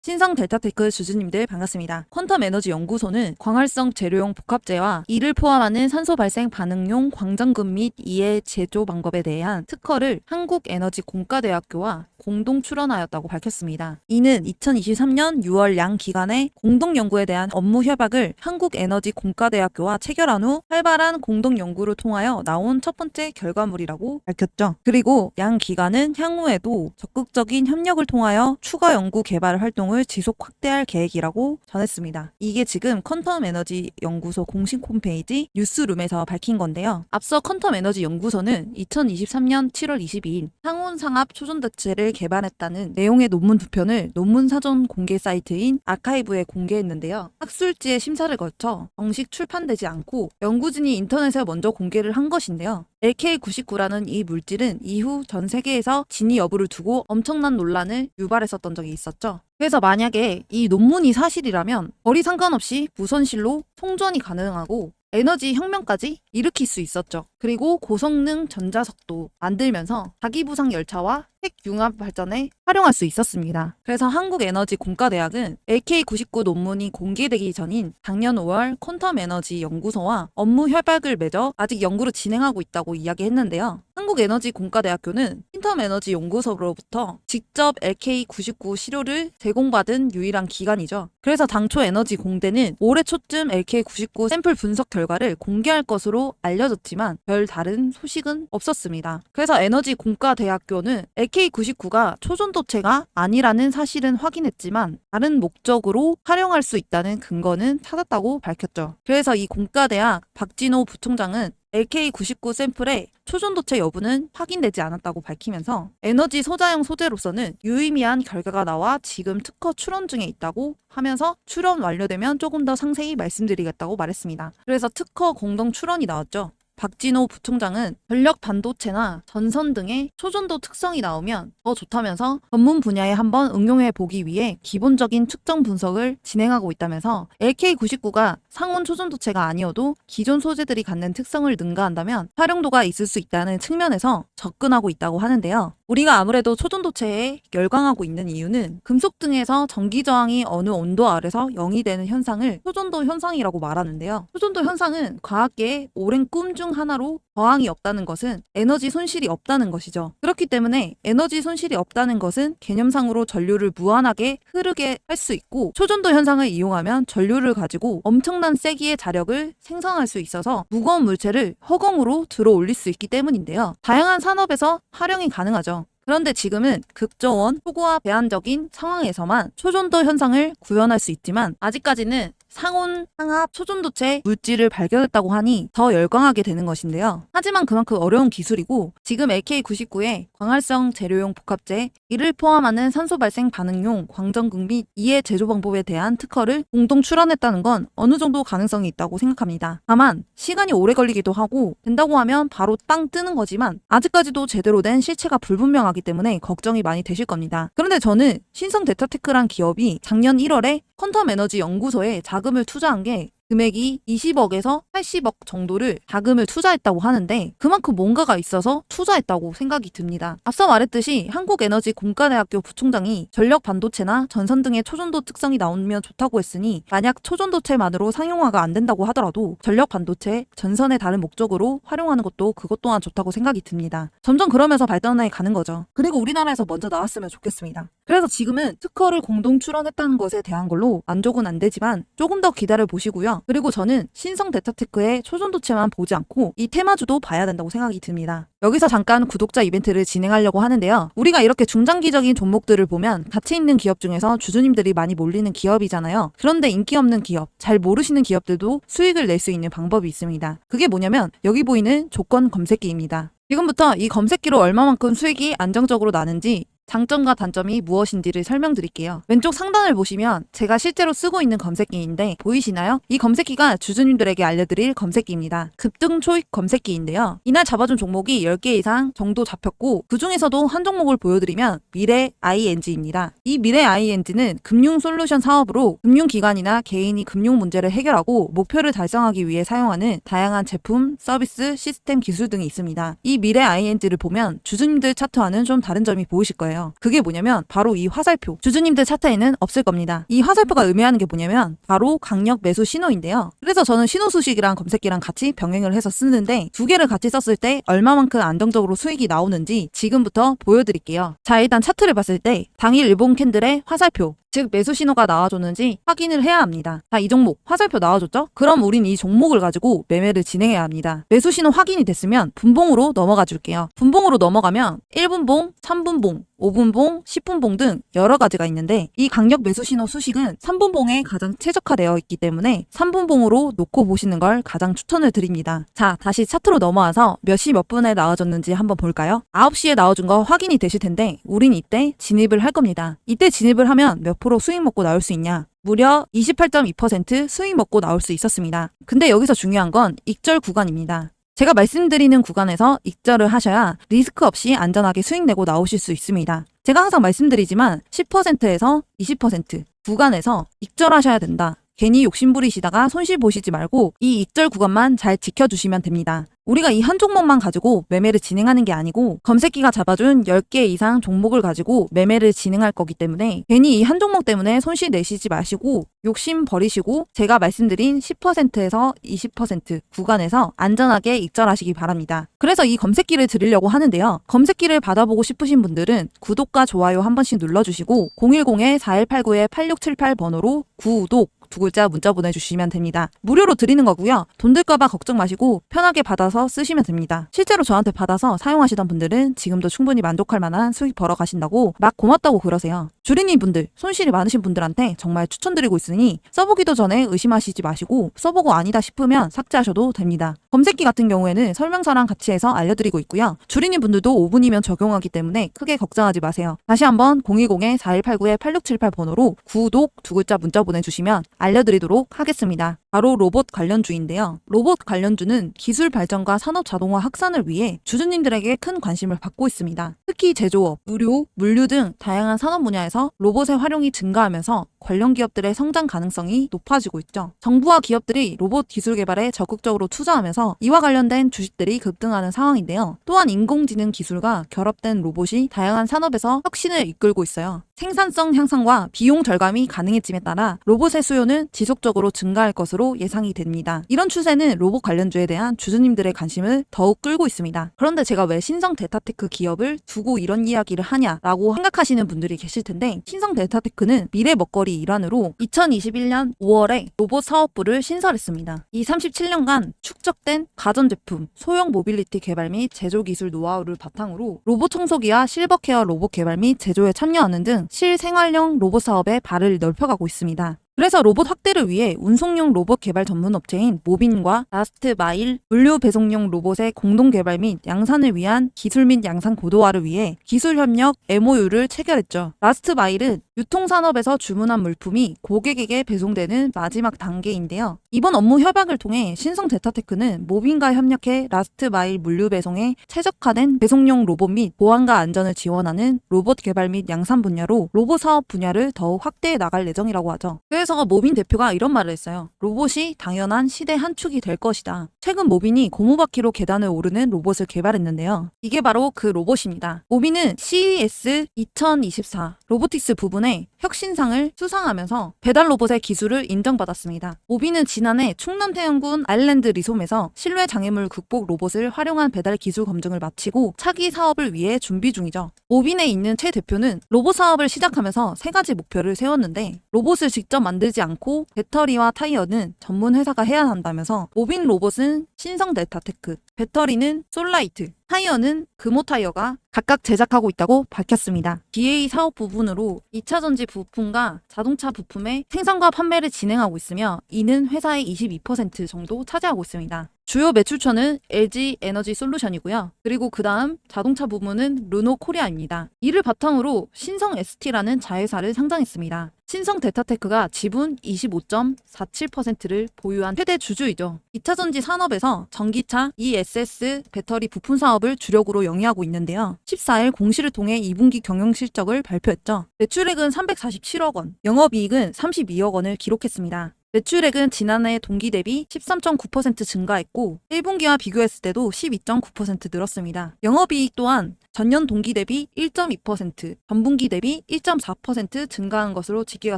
신성 델타테크 주주님들 반갑습니다. 퀀텀 에너지 연구소는 광활성 재료용 복합재와 이를 포함하는 산소 발생 반응용 광전금 및 이의 제조 방법에 대한 특허를 한국에너지공과대학교와 공동 출원하였다고 밝혔습니다. 이는 2023년 6월 양 기관의 공동 연구에 대한 업무 협약을 한국에너지공과대학교와 체결한 후 활발한 공동 연구를 통하여 나온 첫 번째 결과물이라고 밝혔죠. 그리고 양 기관은 향후에도 적극적인 협력을 통하여 추가 연구 개발 활동을 지속 확대할 계획이라고 전했습니다. 이게 지금 퀀텀 에너지 연구소 공식 홈페이지 뉴스룸에서 밝힌 건데요. 앞서 퀀텀 에너지 연구소는 2023년 7월 22일 상온상압 초전도체를 개발했다는 내용의 논문 두 편을 논문 사전 공개 사이트인 아카이브에 공개했는데요. 학술지의 심사를 거쳐 정식 출판되지 않고 연구진이 인터넷에 먼저 공개를 한 것인데요. LK99라는 이 물질은 이후 전 세계에서 진위 여부를 두고 엄청난 논란을 유발했었던 적이 있었죠. 그래서 만약에 이 논문이 사실이라면 거리 상관없이 무선실로 통전이 가능하고 에너지 혁명까지 일으킬 수 있었죠. 그리고 고성능 전자석도 만들면서 자기부상 열차와 핵융합 발전에 활용할 수 있었습니다. 그래서 한국에너지공과대학은 LK99 논문이 공개되기 전인 작년 5월 퀀텀 에너지 연구소와 업무 협약을 맺어 아직 연구를 진행하고 있다고 이야기했는데요. 한국에너지공과대학교는 퀸텀 에너지 연구소로부터 직접 LK99 시료를 제공받은 유일한 기관이죠. 그래서 당초 에너지 공대는 올해 초쯤 LK99 샘플 분석 결과를 공개할 것으로 알려졌지만 별 다른 소식은 없었습니다. 그래서 에너지공과대학교는 LK99가 초전도체가 아니라는 사실은 확인했지만 다른 목적으로 활용할 수 있다는 근거는 찾았다고 밝혔죠. 그래서 이 공과대학 박진호 부총장은 LK99 샘플의 초전도체 여부는 확인되지 않았다고 밝히면서 에너지 소자형 소재로서는 유의미한 결과가 나와 지금 특허 출원 중에 있다고 하면서 출원 완료되면 조금 더 상세히 말씀드리겠다고 말했습니다. 그래서 특허 공동 출원이 나왔죠. 박진호 부총장은 전력 반도체나 전선 등의 초전도 특성이 나오면 더 좋다면서 전문 분야에 한번 응용해 보기 위해 기본적인 측정 분석을 진행하고 있다면서 LK99가 상온 초전도체가 아니어도 기존 소재들이 갖는 특성을 능가한다면 활용도가 있을 수 있다는 측면에서 접근하고 있다고 하는데요. 우리가 아무래도 초전도체에 열광하고 있는 이유는 금속 등에서 전기 저항이 어느 온도 아래서 0이 되는 현상을 초전도 현상이라고 말하는데요. 초전도 현상은 과학계의 오랜 꿈 중 하나로 저항이 없다는 것은 에너지 손실이 없다는 것이죠. 그렇기 때문에 에너지 손실이 없다는 것은 개념상으로 전류를 무한하게 흐르게 할 수 있고 초전도 현상을 이용하면 전류를 가지고 엄청난 세기의 자력을 생성할 수 있어서 무거운 물체를 허공으로 들어 올릴 수 있기 때문인데요. 다양한 산업에서 활용이 가능하죠. 그런데 지금은 극저원, 초고화 배한적인 상황에서만 초전도 현상을 구현할 수 있지만 아직까지는 상온, 상압, 초전도체 물질을 발견했다고 하니 더 열광하게 되는 것인데요. 하지만 그만큼 어려운 기술이고 지금 LK99의 광활성 재료용 복합재, 이를 포함하는 산소 발생 반응용 광전극 및 이의 제조 방법에 대한 특허를 공동 출원했다는 건 어느 정도 가능성이 있다고 생각합니다. 다만 시간이 오래 걸리기도 하고 된다고 하면 바로 땅 뜨는 거지만 아직까지도 제대로 된 실체가 불분명하기 때문에 걱정이 많이 되실 겁니다. 그런데 저는 신성 델타테크란 기업이 작년 1월에 퀀텀 에너지 연구소에 자금을 투자한 게 금액이 20억에서 80억 정도를 자금을 투자했다고 하는데 그만큼 뭔가가 있어서 투자했다고 생각이 듭니다. 앞서 말했듯이 한국에너지공과대학교 부총장이 전력 반도체나 전선 등의 초전도 특성이 나오면 좋다고 했으니 만약 초전도체만으로 상용화가 안 된다고 하더라도 전력 반도체, 전선의 다른 목적으로 활용하는 것도 그것 또한 좋다고 생각이 듭니다. 점점 그러면서 발전해 가는 거죠. 그리고 우리나라에서 먼저 나왔으면 좋겠습니다. 그래서 지금은 특허를 공동 출원했다는 것에 대한 걸로 만족은 안 되지만 조금 더 기다려 보시고요. 그리고 저는 신성 델타테크의 초전도체만 보지 않고 이 테마주도 봐야 된다고 생각이 듭니다. 여기서 잠깐 구독자 이벤트를 진행하려고 하는데요. 우리가 이렇게 중장기적인 종목들을 보면 가치 있는 기업 중에서 주주님들이 많이 몰리는 기업이잖아요. 그런데 인기 없는 기업, 잘 모르시는 기업들도 수익을 낼 수 있는 방법이 있습니다. 그게 뭐냐면 여기 보이는 조건 검색기입니다. 지금부터 이 검색기로 얼마만큼 수익이 안정적으로 나는지 장점과 단점이 무엇인지를 설명드릴게요. 왼쪽 상단을 보시면 제가 실제로 쓰고 있는 검색기인데 보이시나요? 이 검색기가 주주님들에게 알려드릴 검색기입니다. 급등 초익 검색기인데요. 이날 잡아준 종목이 10개 이상 정도 잡혔고 그 중에서도 한 종목을 보여드리면 미래 ING입니다. 이 미래 ING는 금융 솔루션 사업으로 금융기관이나 개인이 금융 문제를 해결하고 목표를 달성하기 위해 사용하는 다양한 제품, 서비스, 시스템 기술 등이 있습니다. 이 미래 ING를 보면 주주님들 차트와는 좀 다른 점이 보이실 거예요. 거예요. 그게 뭐냐면 바로 이 화살표. 주주님들 차트에는 없을 겁니다. 이 화살표가 의미하는 게 뭐냐면 바로 강력 매수 신호인데요. 그래서 저는 신호 수식이랑 검색기랑 같이 병행을 해서 쓰는데 두 개를 같이 썼을 때 얼마만큼 안정적으로 수익이 나오는지 지금부터 보여드릴게요. 자, 일단 차트를 봤을 때 당일 일봉 캔들의 화살표, 즉 매수 신호가 나와줬는지 확인을 해야 합니다. 자, 이 종목 화살표 나와줬죠? 그럼 우린 이 종목을 가지고 매매를 진행해야 합니다. 매수 신호 확인이 됐으면 분봉으로 넘어가 줄게요. 분봉으로 넘어가면 1분봉, 3분봉, 5분봉, 10분봉 등 여러 가지가 있는데 이 강력 매수 신호 수식은 3분봉에 가장 최적화되어 있기 때문에 3분봉으로 놓고 보시는 걸 가장 추천을 드립니다. 자, 다시 차트로 넘어와서 몇 시 몇 분에 나와줬는지 한번 볼까요? 9시에 나와준 거 확인이 되실 텐데 우린 이때 진입을 할 겁니다. 이때 진입을 하면 몇 프로 수익 먹고 나올 수 있냐? 무려 28.2% 수익 먹고 나올 수 있었습니다. 근데 여기서 중요한 건 익절 구간입니다. 제가 말씀드리는 구간에서 익절을 하셔야 리스크 없이 안전하게 수익 내고 나오실 수 있습니다. 제가 항상 말씀드리지만 10%에서 20% 구간에서 익절하셔야 된다. 괜히 욕심부리시다가 손실 보시지 말고 이 익절 구간만 잘 지켜주시면 됩니다. 우리가 이 한 종목만 가지고 매매를 진행하는 게 아니고 검색기가 잡아준 10개 이상 종목을 가지고 매매를 진행할 거기 때문에 괜히 이 한 종목 때문에 손실 내시지 마시고 욕심 버리시고 제가 말씀드린 10%에서 20% 구간에서 안전하게 익절하시기 바랍니다. 그래서 이 검색기를 드리려고 하는데요. 검색기를 받아보고 싶으신 분들은 구독과 좋아요 한 번씩 눌러주시고 010-4189-8678 번호로 구독 두 글자 문자 보내주시면 됩니다. 무료로 드리는 거고요. 돈 들까봐 걱정 마시고 편하게 받아서 쓰시면 됩니다. 실제로 저한테 받아서 사용하시던 분들은 지금도 충분히 만족할 만한 수익 벌어 가신다고 막 고맙다고 그러세요. 주린이 분들, 손실이 많으신 분들한테 정말 추천드리고 있으니 써보기도 전에 의심하시지 마시고 써보고 아니다 싶으면 삭제하셔도 됩니다. 검색기 같은 경우에는 설명서랑 같이 해서 알려드리고 있고요. 주린이 분들도 5분이면 적용하기 때문에 크게 걱정하지 마세요. 다시 한번 010-4189-8678 번호로 구독 두 글자 문자 보내주시면 알려드리도록 하겠습니다. 바로 로봇 관련주인데요. 로봇 관련주는 기술 발전과 산업 자동화 확산을 위해 주주님들에게 큰 관심을 받고 있습니다. 특히 제조업, 의료, 물류 등 다양한 산업 분야에서 로봇의 활용이 증가하면서 관련 기업들의 성장 가능성이 높아지고 있죠. 정부와 기업들이 로봇 기술 개발에 적극적으로 투자하면서 이와 관련된 주식들이 급등하는 상황인데요. 또한 인공지능 기술과 결합된 로봇이 다양한 산업에서 혁신을 이끌고 있어요. 생산성 향상과 비용 절감이 가능해짐에 따라 로봇의 수요는 지속적으로 증가할 것으로 예상이 됩니다. 이런 추세는 로봇 관련주에 대한 주주님들의 관심을 더욱 끌고 있습니다. 그런데 제가 왜 신성 데이터테크 기업을 두고 이런 이야기를 하냐라고 생각하시는 분들이 계실 텐데 신성 데이터테크는 미래 먹거리 일환으로 2021년 5월에 로봇 사업부를 신설했습니다. 이 37년간 축적된 가전제품, 소형 모빌리티 개발 및 제조 기술 노하우를 바탕으로 로봇 청소기와 실버케어 로봇 개발 및 제조에 참여하는 등 실생활형 로봇 사업에 발을 넓혀가고 있습니다. 그래서 로봇 확대를 위해 운송용 로봇 개발 전문 업체인 모빈과 라스트 마일 물류 배송용 로봇의 공동 개발 및 양산을 위한 기술 및 양산 고도화를 위해 기술 협력 MOU를 체결했죠. 라스트 마일은 유통산업에서 주문한 물품이 고객에게 배송되는 마지막 단계인데요. 이번 업무 협약을 통해 신성 데이터테크는 모빈과 협력해 라스트 마일 물류 배송에 최적화된 배송용 로봇 및 보안과 안전을 지원하는 로봇 개발 및 양산 분야로 로봇 사업 분야를 더욱 확대해 나갈 예정이라고 하죠. 그래서 모빈 대표가 이런 말을 했어요. 로봇이 당연한 시대 한 축이 될 것이다. 최근 모빈이 고무바퀴로 계단을 오르는 로봇을 개발했는데요. 이게 바로 그 로봇입니다. 모빈은 CES 2024 로보틱스 부분에 혁신상을 수상하면서 배달 로봇의 기술을 인정받았습니다. 모빈은 지난해 충남 태안군 아일랜드 리솜에서 실내 장애물 극복 로봇을 활용한 배달 기술 검증을 마치고 차기 사업을 위해 준비 중이죠. 모빈에 있는 최 대표는 로봇 사업을 시작하면서 세 가지 목표를 세웠는데 로봇을 직접 만들지 않고 배터리와 타이어는 전문 회사가 해야 한다면서 모빈 로봇은 신성 데이터테크, 배터리는 솔라이트, 타이어는 금호 타이어가 각각 제작하고 있다고 밝혔습니다. BA 사업 부분으로 2차전지 부품과 자동차 부품의 생산과 판매를 진행하고 있으며 이는 회사의 22% 정도 차지하고 있습니다. 주요 매출처는 LG 에너지 솔루션이고요. 그리고 그 다음 자동차 부문은 르노 코리아입니다. 이를 바탕으로 신성 ST라는 자회사를 상장했습니다. 신성 데이터테크가 지분 25.47%를 보유한 최대 주주이죠. 2차전지 산업에서 전기차, ESS 배터리 부품 사업을 주력으로 영위하고 있는데요. 14일 공시를 통해 2분기 경영 실적을 발표했죠. 매출액은 347억 원, 영업이익은 32억 원을 기록했습니다. 매출액은 지난해 동기 대비 13.9% 증가했고 1분기와 비교했을 때도 12.9% 늘었습니다. 영업이익 또한 전년 동기 대비 1.2%, 전분기 대비 1.4% 증가한 것으로 집계가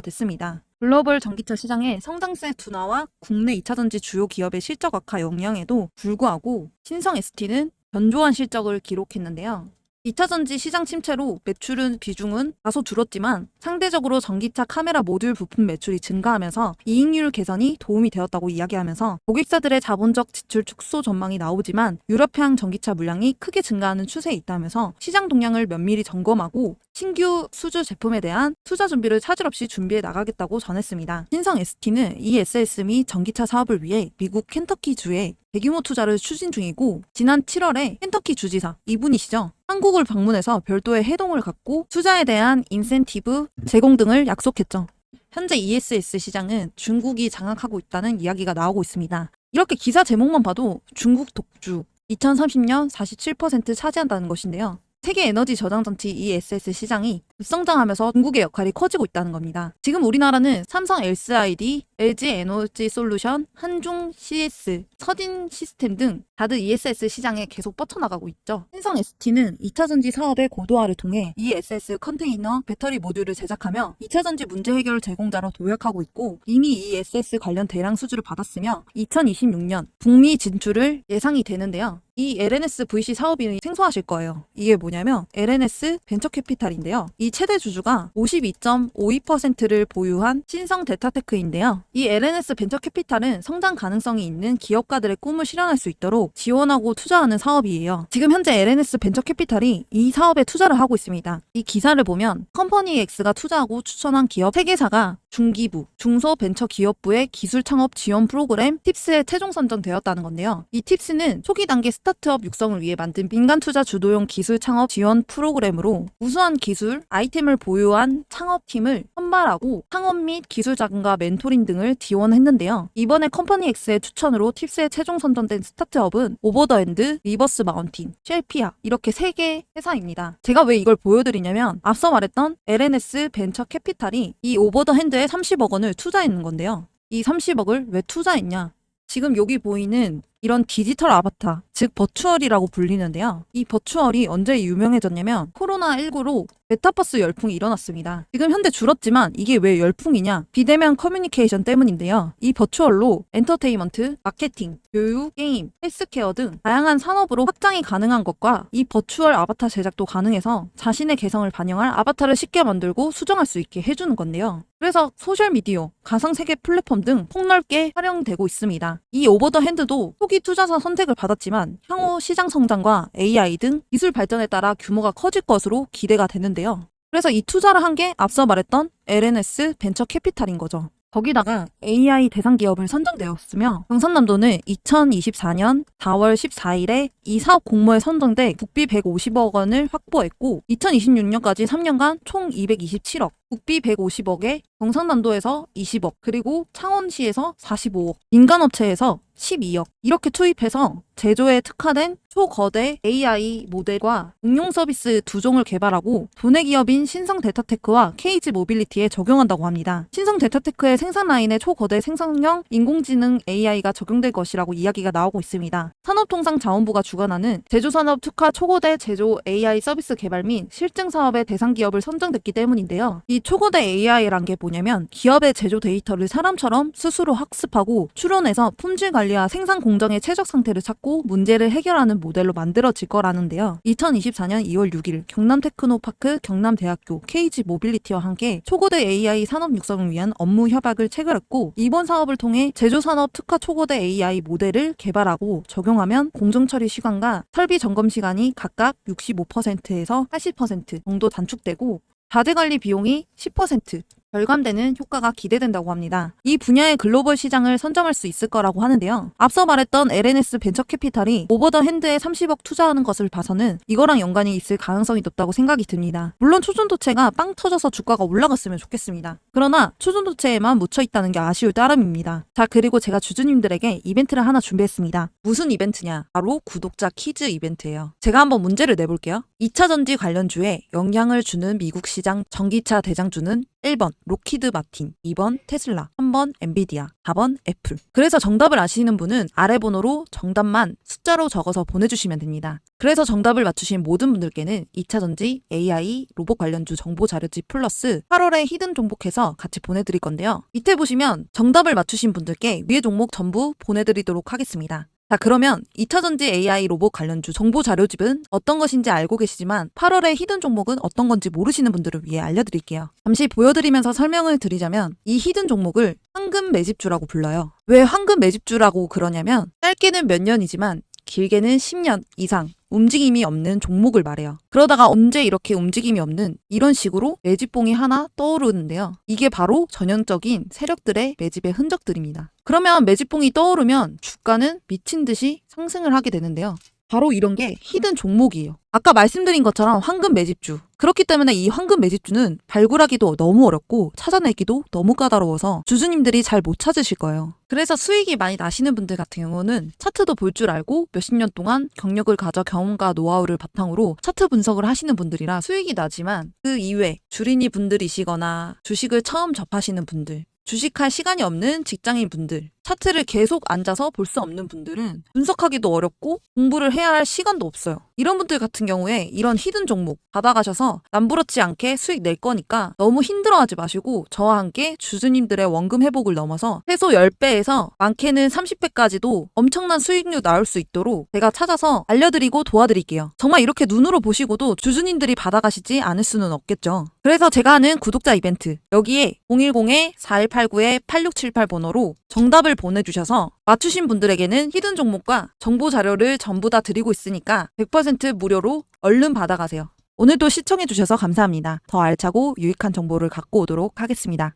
됐습니다. 글로벌 전기차 시장의 성장세 둔화와 국내 2차전지 주요 기업의 실적 악화 영향에도 불구하고 신성 ST는 견조한 실적을 기록했는데요. 2차전지 시장 침체로 매출은 비중은 다소 줄었지만 상대적으로 전기차 카메라 모듈 부품 매출이 증가하면서 이익률 개선이 도움이 되었다고 이야기하면서 고객사들의 자본적 지출 축소 전망이 나오지만 유럽향 전기차 물량이 크게 증가하는 추세에 있다면서 시장 동향을 면밀히 점검하고 신규 수주 제품에 대한 투자 준비를 차질 없이 준비해 나가겠다고 전했습니다. 신성 ST는 ESS 및 전기차 사업을 위해 미국 켄터키주에 대규모 투자를 추진 중이고 지난 7월에 켄터키 주지사 이분이시죠. 한국을 방문해서 별도의 회동을 갖고 투자에 대한 인센티브 제공 등을 약속했죠. 현재 ESS 시장은 중국이 장악하고 있다는 이야기가 나오고 있습니다. 이렇게 기사 제목만 봐도 중국 독주 2030년 47% 차지한다는 것인데요. 세계 에너지 저장 장치 ESS 시장이 급성장하면서 중국의 역할이 커지고 있다는 겁니다. 지금 우리나라는 삼성 LCID, LG 에너지 솔루션, 한중 CS, 서진 시스템 등 다들 ESS 시장에 계속 뻗쳐나가고 있죠. 신성 ST는 2차전지 사업의 고도화를 통해 ESS 컨테이너 배터리 모듈을 제작하며 2차전지 문제 해결 제공자로 도약하고 있고 이미 ESS 관련 대량 수주를 받았으며 2026년 북미 진출을 예상이 되는데요. 이 LNS VC 사업인이 생소하실 거예요. 이게 뭐냐면 LNS 벤처캐피탈인데요. 이 최대 주주가 52.52%를 보유한 신성 데타테크인데요. 이 LNS 벤처캐피탈은 성장 가능성이 있는 기업가들의 꿈을 실현할 수 있도록 지원하고 투자하는 사업이에요. 지금 현재 LNS 벤처캐피탈이 이 사업에 투자를 하고 있습니다. 이 기사를 보면 컴퍼니 X가 투자하고 추천한 기업 3개사가 중기부, 중소벤처기업부의 기술 창업 지원 프로그램 팁스에 최종 선정되었다는 건데요. 이 팁스는 초기 단계 스타트업 육성을 위해 만든 민간 투자 주도형 기술 창업 지원 프로그램으로 우수한 기술, 아이템을 보유한 창업팀을 선발하고 창업 및 기술 자금과 멘토링 등을 지원했는데요. 이번에 컴퍼니 X의 추천으로 팁스에 최종 선정된 스타트업은 오버더핸드, 리버스 마운틴, 쉘피아 이렇게 3개 회사입니다. 제가 왜 이걸 보여드리냐면 앞서 말했던 LNS 벤처 캐피탈이 이 오버더핸드에 30억 원을 투자했는 건데요. 이 30억을 왜 투자했냐? 지금 여기 보이는 이런 디지털 아바타, 즉 버추얼이라고 불리는데요. 이 버추얼이 언제 유명해졌냐면 코로나19로 메타버스 열풍이 일어났습니다. 지금 현재 줄었지만 이게 왜 열풍이냐? 비대면 커뮤니케이션 때문인데요. 이 버추얼로 엔터테인먼트, 마케팅, 교육, 게임, 헬스케어 등 다양한 산업으로 확장이 가능한 것과 이 버추얼 아바타 제작도 가능해서 자신의 개성을 반영할 아바타를 쉽게 만들고 수정할 수 있게 해주는 건데요. 그래서 소셜미디어, 가상세계 플랫폼 등 폭넓게 활용되고 있습니다. 이 오버더핸드도 초기 투자사 선택을 받았지만 향후 시장 성장과 AI 등 기술 발전에 따라 규모가 커질 것으로 기대가 되는데요. 그래서 이 투자를 한 게 앞서 말했던 LNS 벤처 캐피탈인 거죠. 거기다가 AI 대상 기업을 선정되었으며 경상남도는 2024년 4월 14일에 이 사업 공모에 선정돼 국비 150억 원을 확보했고 2026년까지 3년간 총 227억, 국비 150억에 경상남도에서 20억, 그리고 창원시에서 45억, 민간업체에서 12억 이렇게 투입해서 제조에 특화된 초거대 AI 모델과 응용 서비스 2종을 개발하고 도내 기업인 신성 데타테크와 KG 모빌리티에 적용한다고 합니다. 신성 데타테크의 생산 라인에 초거대 생성형 인공지능 AI가 적용될 것이라고 이야기가 나오고 있습니다. 산업통상자원부가 주관하는 제조산업 특화 초거대 제조 AI 서비스 개발 및 실증 사업의 대상 기업을 선정됐기 때문인데요. 이 초거대 AI란 게 뭐냐면 기업의 제조 데이터를 사람처럼 스스로 학습하고 추론해서 품질 관리와 생산 공정의 최적 상태를 찾고 문제를 해결하는 모델로 만들어질 거라는데요. 2024년 2월 6일 경남테크노파크 경남대학교 KG 모빌리티와 함께 초거대 AI 산업 육성을 위한 업무 협약을 체결했고 이번 사업을 통해 제조산업 특화 초거대 AI 모델을 개발하고 적용하면 공정처리 시간과 설비 점검 시간이 각각 65%에서 80% 정도 단축되고 자재관리 비용이 10% 절감되는 효과가 기대된다고 합니다. 이 분야의 글로벌 시장을 선점할 수 있을 거라고 하는데요. 앞서 말했던 LNS 벤처캐피탈이 오버더핸드에 30억 투자하는 것을 봐서는 이거랑 연관이 있을 가능성이 높다고 생각이 듭니다. 물론 초전도체가 빵 터져서 주가가 올라갔으면 좋겠습니다. 그러나 초전도체에만 묻혀있다는 게 아쉬울 따름입니다. 자, 그리고 제가 주주님들에게 이벤트를 하나 준비했습니다. 무슨 이벤트냐? 바로 구독자 퀴즈 이벤트예요. 제가 한번 문제를 내볼게요. 2차전지 관련주에 영향을 주는 미국 시장 전기차 대장주는 1번 로키드 마틴, 2번 테슬라, 3번 엔비디아, 4번 애플. 그래서 정답을 아시는 분은 아래 번호로 정답만 숫자로 적어서 보내주시면 됩니다. 그래서 정답을 맞추신 모든 분들께는 2차전지 AI 로봇 관련주 정보 자료집 플러스 8월에 히든 종목해서 같이 보내드릴 건데요. 밑에 보시면 정답을 맞추신 분들께 위의 종목 전부 보내드리도록 하겠습니다. 자, 그러면 2차전지 AI 로봇 관련주 정보 자료집은 어떤 것인지 알고 계시지만 8월에 히든 종목은 어떤 건지 모르시는 분들을 위해 알려드릴게요. 잠시 보여드리면서 설명을 드리자면 이 히든 종목을 황금 매집주라고 불러요. 왜 황금 매집주라고 그러냐면 짧게는 몇 년이지만 길게는 10년 이상 움직임이 없는 종목을 말해요. 그러다가 언제 이렇게 움직임이 없는 이런 식으로 매집봉이 하나 떠오르는데요. 이게 바로 전형적인 세력들의 매집의 흔적들입니다. 그러면 매집봉이 떠오르면 주가는 미친 듯이 상승을 하게 되는데요. 바로 이런 게 히든 종목이에요. 아까 말씀드린 것처럼 황금 매집주. 그렇기 때문에 이 황금 매집주는 발굴하기도 너무 어렵고 찾아내기도 너무 까다로워서 주주님들이 잘 못 찾으실 거예요. 그래서 수익이 많이 나시는 분들 같은 경우는 차트도 볼 줄 알고 몇십 년 동안 경력을 가져 경험과 노하우를 바탕으로 차트 분석을 하시는 분들이라 수익이 나지만 그 이외 주린이 분들이시거나 주식을 처음 접하시는 분들, 주식할 시간이 없는 직장인 분들, 차트를 계속 앉아서 볼 수 없는 분들은 분석하기도 어렵고 공부를 해야 할 시간도 없어요. 이런 분들 같은 경우에 이런 히든 종목 받아가셔서 남부럽지 않게 수익 낼 거니까 너무 힘들어하지 마시고 저와 함께 주주님들의 원금 회복을 넘어서 최소 10배에서 많게는 30배까지도 엄청난 수익률 나올 수 있도록 제가 찾아서 알려드리고 도와드릴게요. 정말 이렇게 눈으로 보시고도 주주님들이 받아가시지 않을 수는 없겠죠. 그래서 제가 하는 구독자 이벤트 여기에 010-4189-8678 번호로 정답을 보내주셔서 맞추신 분들에게는 히든 종목과 정보 자료를 전부 다 드리고 있으니까 100% 무료로 얼른 받아가세요. 오늘도 시청해주셔서 감사합니다. 더 알차고 유익한 정보를 갖고 오도록 하겠습니다.